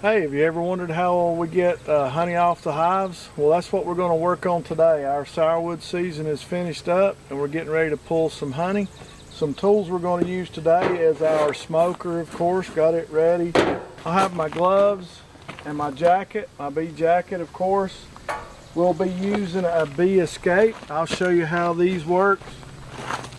Hey, have you ever wondered how we get honey off the hives? Well, that's what we're going to work on today. Our sourwood season is finished up and we're getting ready to pull some honey. Some tools we're going to use today is our smoker, of course, got it ready. I have my gloves and my jacket, my bee jacket, of course. We'll be using a bee escape. I'll show you how these work.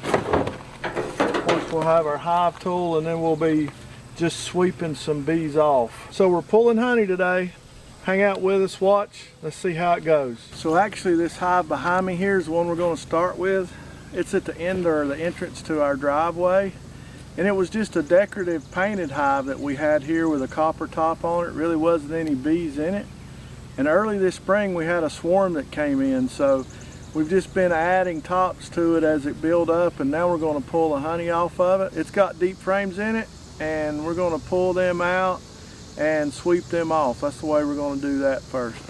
Of course, we'll have our hive tool and then we'll be just sweeping some bees off. So we're pulling honey today. Hang out with us, watch. Let's see how it goes. So actually this hive behind me here is the one we're going to start with. It's at the end or the entrance to our driveway. And it was just a decorative painted hive that we had here with a copper top on it. Really wasn't any bees in it. And early this spring we had a swarm that came in. So we've just been adding tops to it as it built up, and now we're going to pull the honey off of it. It's got deep frames in it, and we're going to pull them out and sweep them off. That's the way we're going to do that first.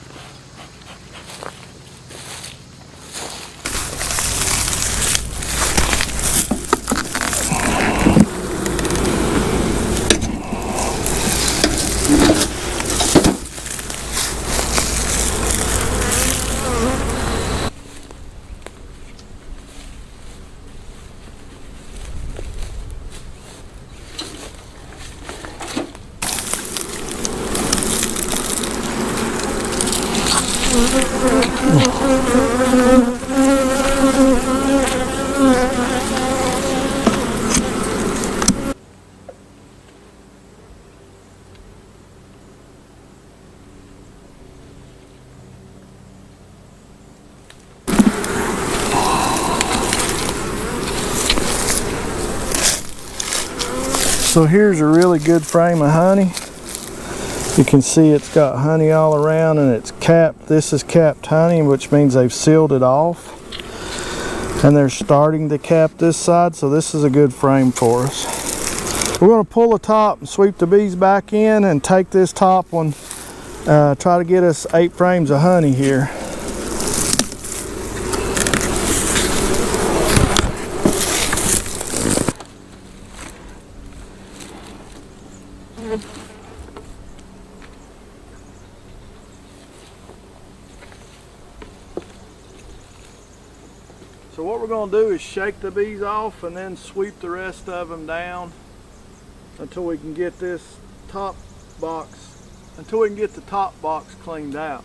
So here's a really good frame of honey. You can see it's got honey all around and it's capped. This is capped honey, which means they've sealed it off. And they're starting to cap this side, so this is a good frame for us. We're going to pull the top and sweep the bees back in and take this top one, try to get us 8 frames of honey here. So what we're going to do is shake the bees off and then sweep the rest of them down until we can get this top box, until we can get the top box cleaned out.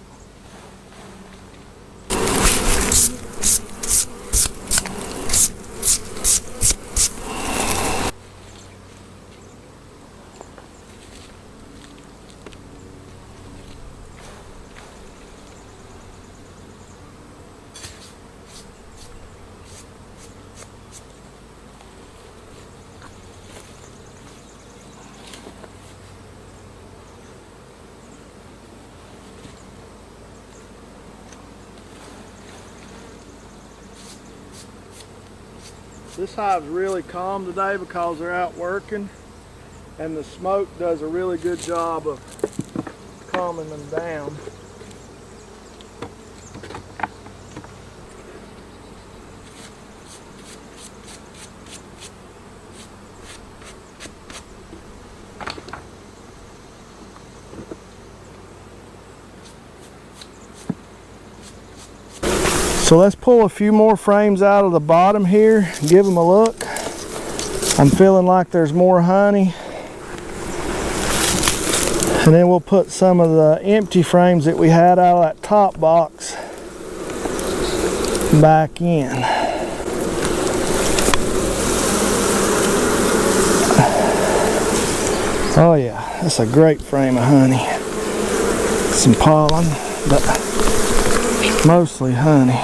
This hive's really calm today because they're out working, and the smoke does a really good job of calming them down. So let's pull a few more frames out of the bottom here, give them a look. I'm feeling like there's more honey. And then we'll put some of the empty frames that we had out of that top box back in. Oh yeah, that's a great frame of honey. Some pollen, but mostly honey.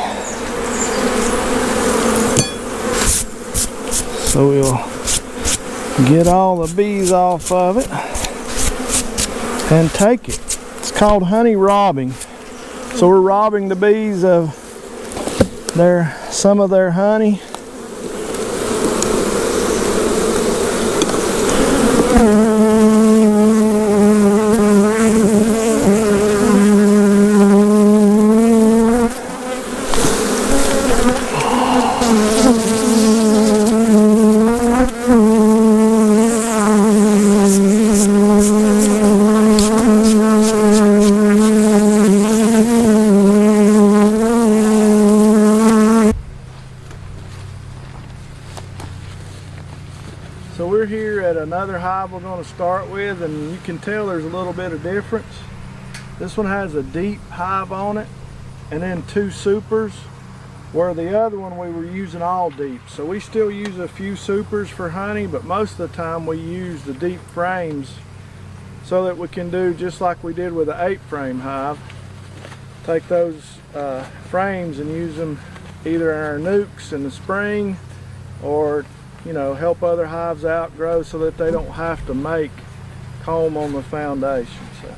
So we'll get all the bees off of it and take it. It's called honey robbing. So we're robbing the bees of some of their honey. another hive we're going to start with, and you can tell there's a little bit of difference. This one has a deep hive on it and then 2 supers, where the other one we were using all deep. So we still use a few supers for honey, but most of the time we use the deep frames so that we can do just like we did with the 8-frame hive. Take those frames and use them either in our nukes in the spring, or help other hives outgrow so that they don't have to make comb on the foundation. So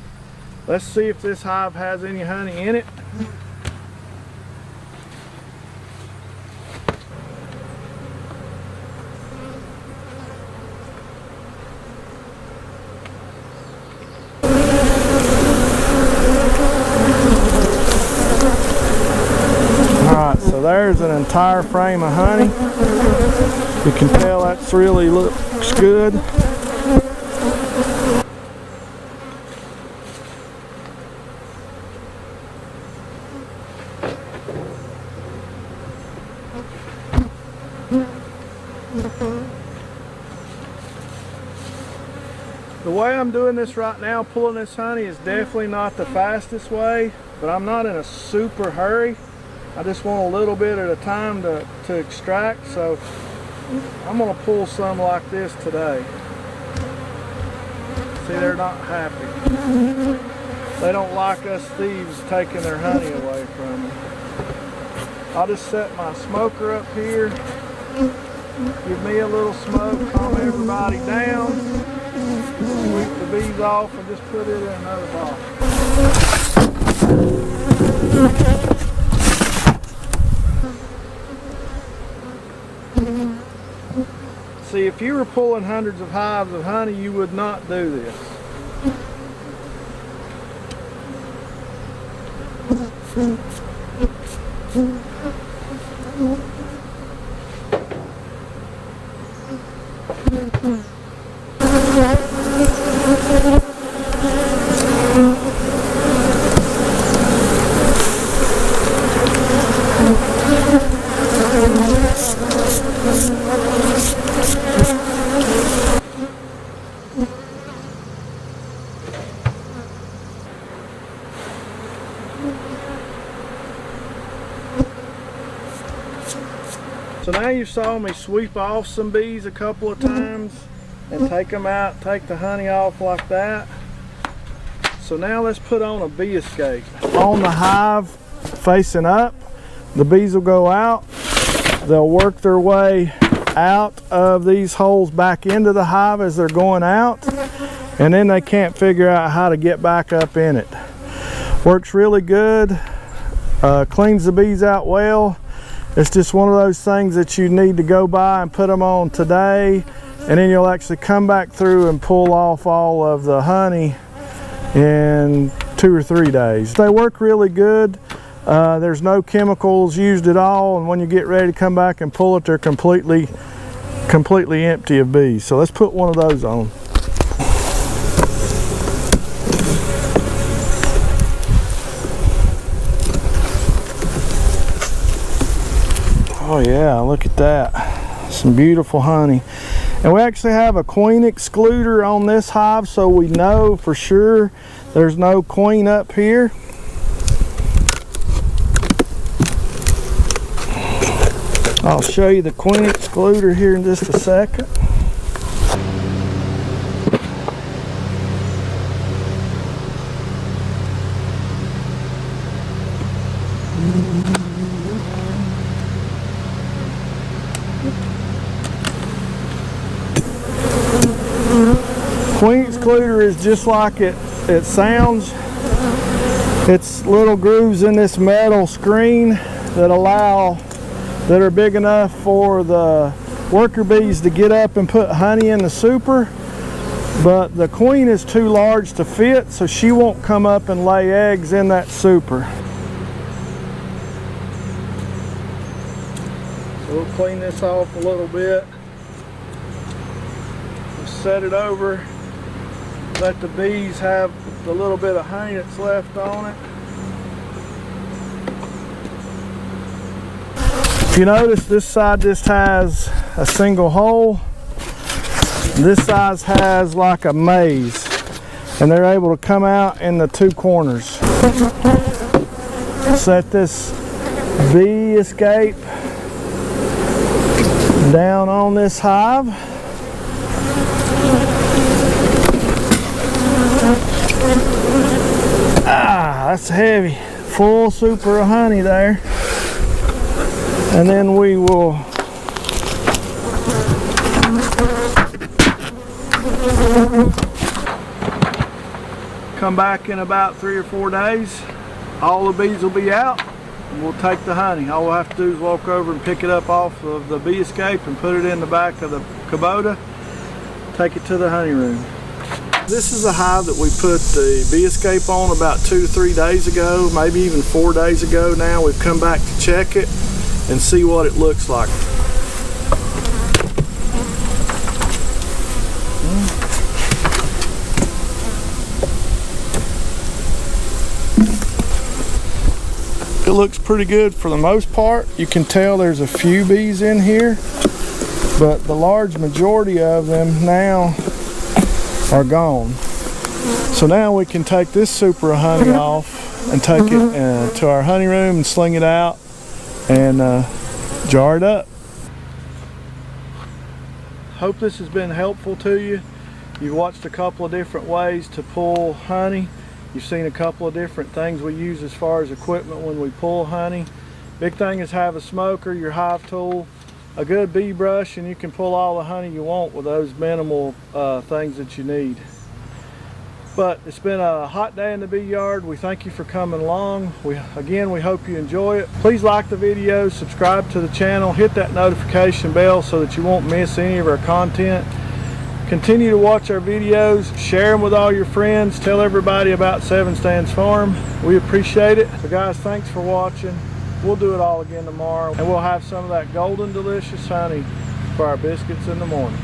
let's see if this hive has any honey in it. There's an entire frame of honey. You can tell that's really looks good. The way I'm doing this right now, pulling this honey, is definitely not the fastest way, but I'm not in a super hurry. I just want a little bit at a time to extract, so I'm going to pull some like this today. See, they're not happy. They don't like us thieves taking their honey away from them. I'll just set my smoker up here, give me a little smoke, calm everybody down, sweep the bees off, and just put it in another box. See, if you were pulling hundreds of hives of honey, you would not do this. So now you saw me sweep off some bees a couple of times and take them out, take the honey off like that. So now let's put on a bee escape. On the hive facing up, the bees will go out. They'll work their way out of these holes back into the hive as they're going out, and then they can't figure out how to get back up in it. Works really good, cleans the bees out well. It's just one of those things that you need to go by and put them on today, and then you'll actually come back through and pull off all of the honey in 2 or 3 days. They work really good. There's no chemicals used at all, and when you get ready to come back and pull it, they're completely empty of bees. So let's put one of those on. Oh yeah, look at that. Some beautiful honey. And we actually have a queen excluder on this hive, so we know for sure there's no queen up here. I'll show you the queen excluder here in just a second. Queen excluder is just like it sounds. It's little grooves in this metal screen that are big enough for the worker bees to get up and put honey in the super, but the queen is too large to fit, so she won't come up and lay eggs in that super. So we'll clean this off a little bit. We'll set it over. Let the bees have the little bit of honey that's left on it. If you notice, this side just has a single hole. This size has like a maze, and they're able to come out in the two corners. Set this bee escape down on this hive. Ah, that's heavy. Full super of honey there. And then we will come back in about 3 or 4 days. All the bees will be out, and we'll take the honey. All we'll have to do is walk over and pick it up off of the bee escape and put it in the back of the Kubota, take it to the honey room. This is a hive that we put the bee escape on about 2 to 3 days ago, maybe even 4 days ago now. We've come back to check it and see what it looks like. It looks pretty good for the most part. You can tell there's a few bees in here, but the large majority of them now are gone. So now we can take this super honey off and take it to our honey room and sling it out and jar it up. Hope this has been helpful to you. You've watched a couple of different ways to pull honey. You've seen a couple of different things we use as far as equipment when we pull honey. Big thing is have a smoker, your hive tool, a good bee brush, and you can pull all the honey you want with those minimal things that you need. But it's been a hot day in the bee yard. We thank you for coming along. We hope you enjoy it. Please like the video, subscribe to the channel, hit that notification bell so that you won't miss any of our content. Continue to watch our videos, share them with all your friends, tell everybody about Seven Stands Farm. We appreciate it. So guys, thanks for watching. We'll do it all again tomorrow, and we'll have some of that golden delicious honey for our biscuits in the morning.